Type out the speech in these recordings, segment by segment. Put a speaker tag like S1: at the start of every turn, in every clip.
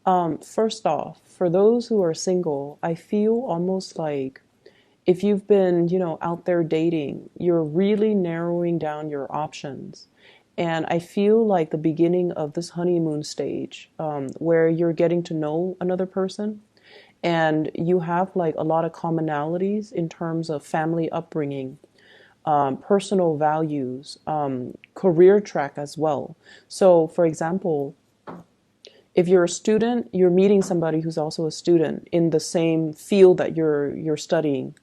S1: First off, for those who are single, I feel almost like if you've been, out there dating, you're really narrowing down your options. And I feel like the beginning of this honeymoon stage, where you're getting to know another person and you have like a lot of commonalities in terms of family upbringing, personal values, career track as well. So, for example, if you're a student, you're meeting somebody who's also a student in the same field that you're studying.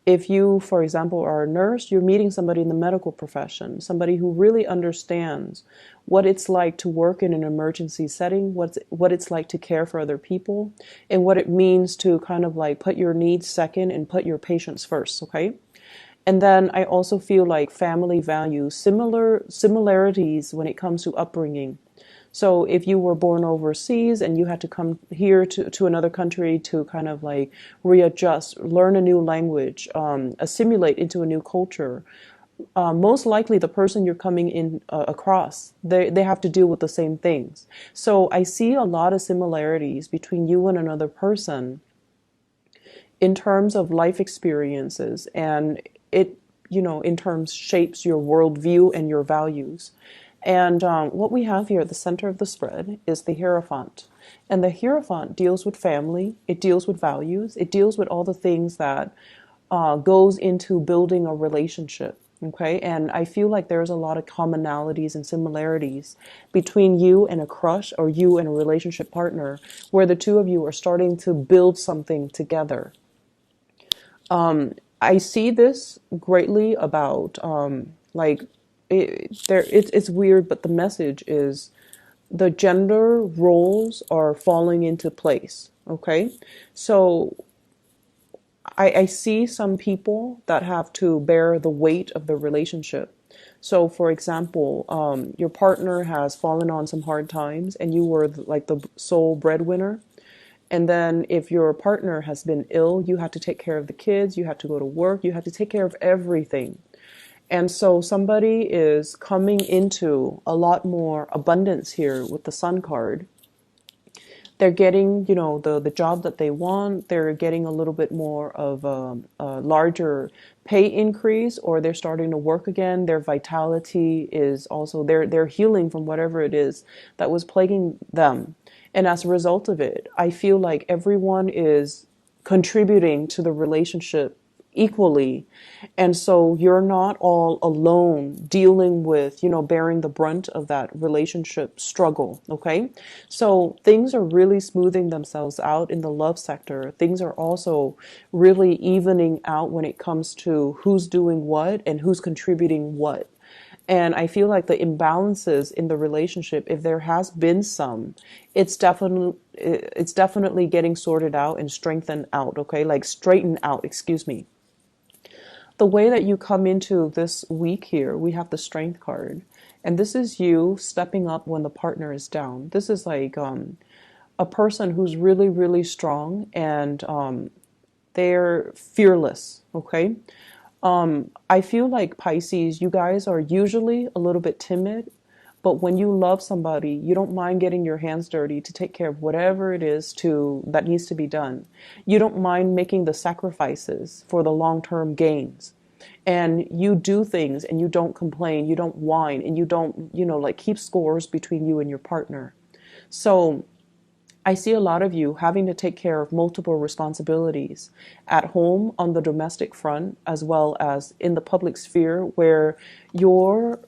S1: If you, for example, are a nurse, you're meeting somebody in the medical profession, somebody who really understands what it's like to work in an emergency setting, what it's like to care for other people, and what it means to kind of like put your needs second and put your patients first, okay? And then I also feel like family values, similarities when it comes to upbringing. So if you were born overseas and you had to come here to another country to kind of like readjust, learn a new language, assimilate into a new culture, most likely the person you're coming in across, they have to deal with the same things. So I see a lot of similarities between you and another person in terms of life experiences, and it, in terms shapes your worldview and your values. And what we have here at the center of the spread is the Hierophant. And the Hierophant deals with family, it deals with values, it deals with all the things that goes into building a relationship. Okay, and I feel like there's a lot of commonalities and similarities between you and a crush or you and a relationship partner, where the two of you are starting to build something together. I see this greatly about like it's weird, but the message is the gender roles are falling into place. Okay, so I see some people that have to bear the weight of the relationship. So, for example, your partner has fallen on some hard times, and you were like the sole breadwinner. And then if your partner has been ill, you have to take care of the kids, you have to go to work, you have to take care of everything. And so somebody is coming into a lot more abundance here with the Sun card. They're getting, the job that they want. They're getting a little bit more of a larger pay increase, or they're starting to work again. Their vitality is also, they're healing from whatever it is that was plaguing them. And as a result of it, I feel like everyone is contributing to the relationship equally. And so you're not all alone dealing with, bearing the brunt of that relationship struggle. Okay. So things are really smoothing themselves out in the love sector. Things are also really evening out when it comes to who's doing what and who's contributing what. And I feel like the imbalances in the relationship, if there has been some, it's definitely getting sorted out and strengthened out, okay? Like straightened out, excuse me. The way that you come into this week here, we have the Strength card. And this is you stepping up when the partner is down. This is like a person who's really, really strong, and they're fearless, okay? I feel like Pisces, you guys are usually a little bit timid, but when you love somebody, you don't mind getting your hands dirty to take care of whatever it is that needs to be done. You don't mind making the sacrifices for the long-term gains. And you do things and you don't complain, you don't whine, and you don't, like keep scores between you and your partner. So I see a lot of you having to take care of multiple responsibilities at home on the domestic front, as well as in the public sphere where your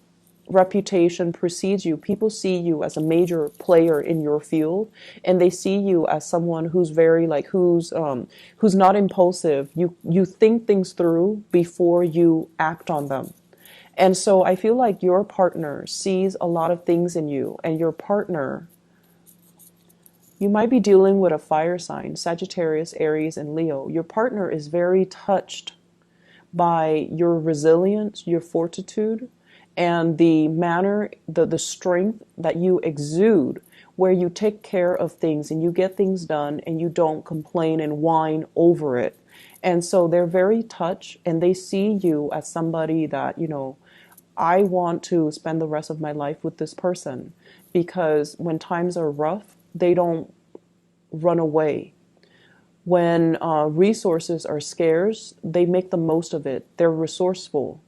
S1: reputation precedes you. People see you as a major player in your field, and they see you as someone who's very like who's not impulsive. You think things through before you act on them. And so I feel like your partner sees a lot of things in you, and your partner, you might be dealing with a fire sign, Sagittarius, Aries, and Leo. Your partner is very touched by your resilience, your fortitude, and the manner, the strength that you exude, where you take care of things and you get things done and you don't complain and whine over it. And so they're very touched, and they see you as somebody that, I want to spend the rest of my life with this person, because when times are rough, they don't run away. When resources are scarce, they make the most of it. They're resourceful.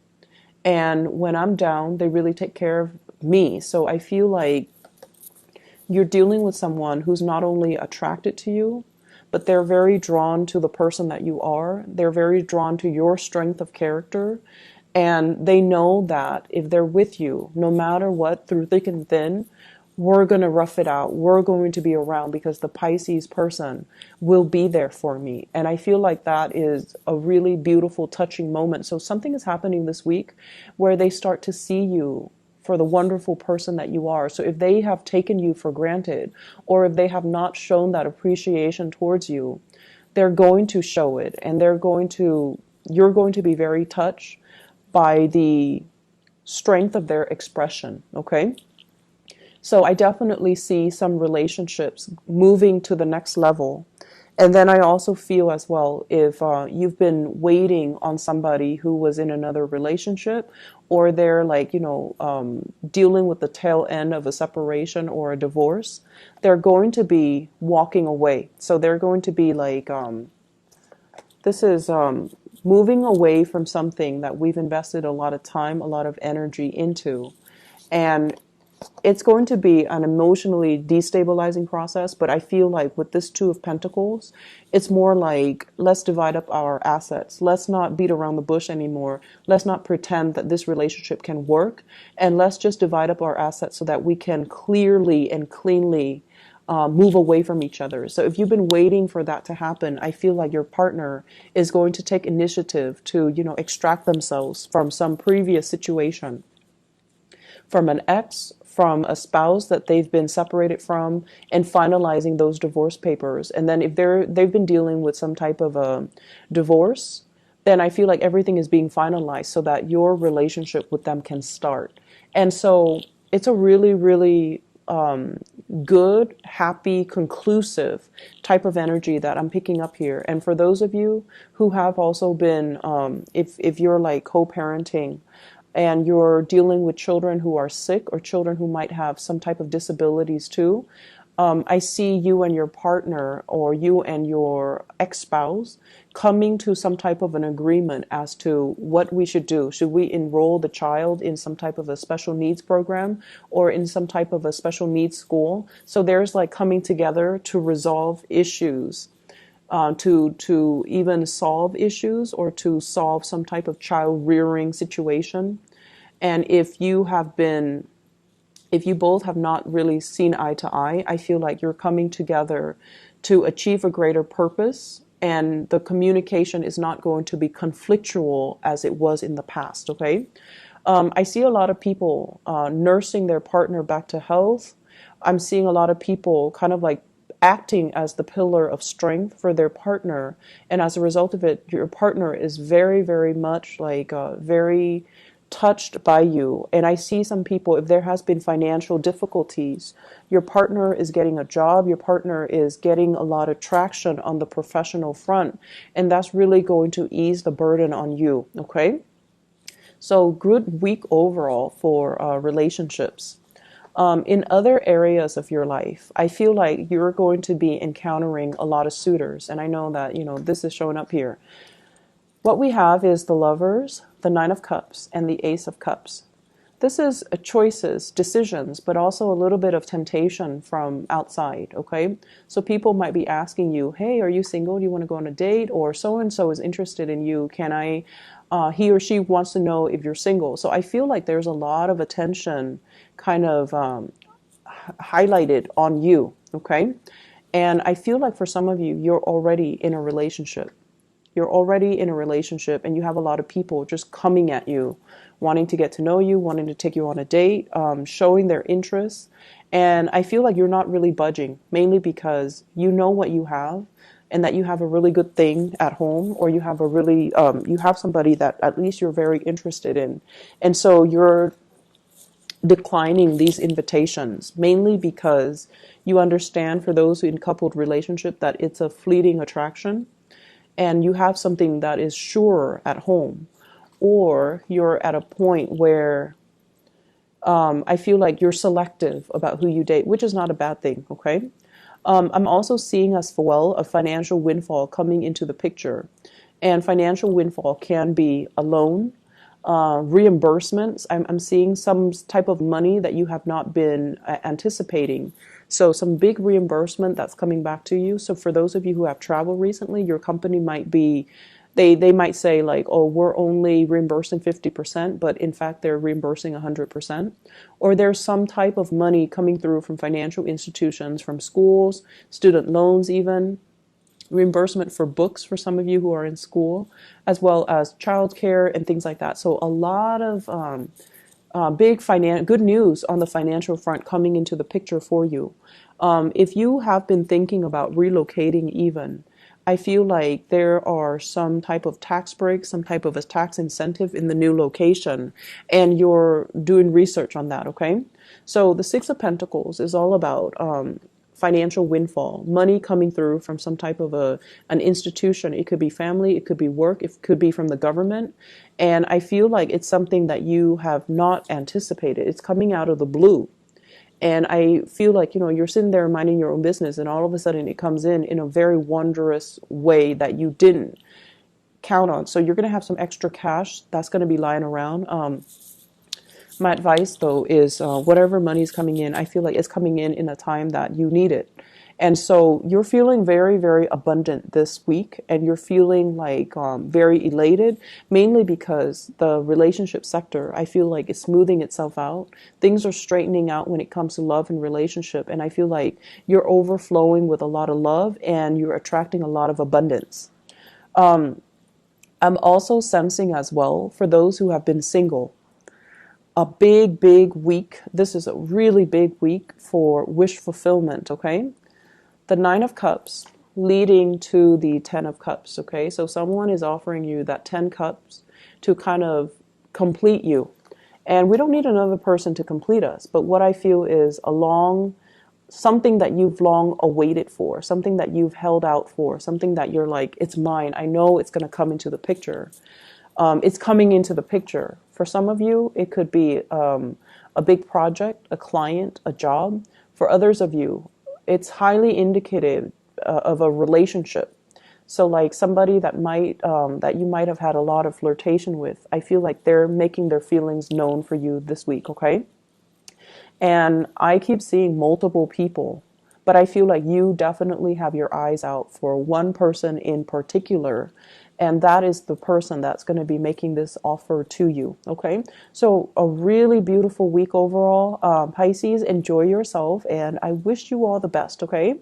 S1: And when I'm down, they really take care of me. So I feel like you're dealing with someone who's not only attracted to you, but they're very drawn to the person that you are. They're very drawn to your strength of character. And they know that if they're with you, no matter what, through thick and thin, we're going to rough it out. We're going to be around because the Pisces person will be there for me. And I feel like that is a really beautiful, touching moment. So something is happening this week where they start to see you for the wonderful person that you are. So if they have taken you for granted, or if they have not shown that appreciation towards you, they're going to show it, and you're going to be very touched by the strength of their expression. Okay. So I definitely see some relationships moving to the next level. And then I also feel as well, if you've been waiting on somebody who was in another relationship, or they're like, dealing with the tail end of a separation or a divorce, they're going to be walking away. So they're going to be like, this is moving away from something that we've invested a lot of time, a lot of energy into. And it's going to be an emotionally destabilizing process, but I feel like with this Two of Pentacles, it's more like, let's divide up our assets. Let's not beat around the bush anymore. Let's not pretend that this relationship can work, and let's just divide up our assets so that we can clearly and cleanly move away from each other. So if you've been waiting for that to happen, I feel like your partner is going to take initiative to, extract themselves from some previous situation, from an ex, from a spouse that they've been separated from, and finalizing those divorce papers. And then if they've been dealing with some type of a divorce, then I feel like everything is being finalized so that your relationship with them can start. And so it's a really, really good, happy, conclusive type of energy that I'm picking up here. And for those of you who have also been, if you're like co-parenting, and you're dealing with children who are sick, or children who might have some type of disabilities too, I see you and your partner, or you and your ex-spouse, coming to some type of an agreement as to what we should do. Should we enroll the child in some type of a special needs program, or in some type of a special needs school? So there's like coming together to resolve issues. To even solve issues, or to solve some type of child rearing situation. And if you both have not really seen eye to eye, I feel like you're coming together to achieve a greater purpose, and the communication is not going to be conflictual as it was in the past. Okay. I see a lot of people nursing their partner back to health. I'm seeing a lot of people kind of like acting as the pillar of strength for their partner. And as a result of it, your partner is very, very much like very touched by you. And I see some people, if there has been financial difficulties, your partner is getting a job, your partner is getting a lot of traction on the professional front. And that's really going to ease the burden on you. Okay. So good week overall for relationships. In other areas of your life, I feel like you're going to be encountering a lot of suitors. And I know that, this is showing up here. What we have is the Lovers, the Nine of Cups, and the Ace of Cups. This is choices, decisions, but also a little bit of temptation from outside, okay? So people might be asking you, hey, are you single? Do you want to go on a date? Or so-and-so is interested in you. He or she wants to know if you're single. So I feel like there's a lot of attention kind of highlighted on you, okay? And I feel like for some of you, you're already in a relationship. You're already in a relationship, and you have a lot of people just coming at you, wanting to get to know you, wanting to take you on a date, showing their interest. And I feel like you're not really budging, mainly because you know what you have, and that you have a really good thing at home, or you have you have somebody that at least you're very interested in. And so you're declining these invitations, mainly because you understand, for those in coupled relationship, that it's a fleeting attraction, and you have something that is sure at home, or you're at a point where I feel like you're selective about who you date, which is not a bad thing, okay? I'm also seeing as well a financial windfall coming into the picture. And financial windfall can be a loan, reimbursements. I'm seeing some type of money that you have not been anticipating. So some big reimbursement that's coming back to you. So for those of you who have traveled recently, your company might be, they might say like, oh, we're only reimbursing 50%, but in fact they're reimbursing 100%. Or there's some type of money coming through from financial institutions, from schools, student loans even, reimbursement for books for some of you who are in school, as well as childcare and things like that. So a lot of good news on the financial front coming into the picture for you. If you have been thinking about relocating even, I feel like there are some type of tax break, some type of a tax incentive in the new location, and you're doing research on that, okay? So the Six of Pentacles is all about financial windfall, money coming through from some type of an institution. It could be family, it could be work, it could be from the government. And I feel like it's something that you have not anticipated. It's coming out of the blue. And I feel like, you're sitting there minding your own business, and all of a sudden it comes in a very wondrous way that you didn't count on. So you're going to have some extra cash that's going to be lying around. My advice, though, is whatever money is coming in, I feel like it's coming in a time that you need it. And so you're feeling very, very abundant this week, and you're feeling like very elated, mainly because the relationship sector, I feel like, is smoothing itself out. Things are straightening out when it comes to love and relationship, and I feel like you're overflowing with a lot of love, and you're attracting a lot of abundance. I'm also sensing as well, for those who have been single, a big, big week. This is a really big week for wish fulfillment, okay? The Nine of Cups leading to the Ten of Cups, okay? So someone is offering you that 10 cups to kind of complete you. And we don't need another person to complete us, but what I feel is something that you've long awaited for, something that you've held out for, something that you're like, it's mine. I know it's going to come into the picture. It's coming into the picture. For some of you, it could be a big project, a client, a job. For others of you, it's highly indicative of a relationship. So like somebody that you might have had a lot of flirtation with, I feel like they're making their feelings known for you this week, okay? And I keep seeing multiple people, but I feel like you definitely have your eyes out for one person in particular, and that is the person that's going to be making this offer to you, okay? So a really beautiful week overall. Pisces, enjoy yourself, and I wish you all the best, okay?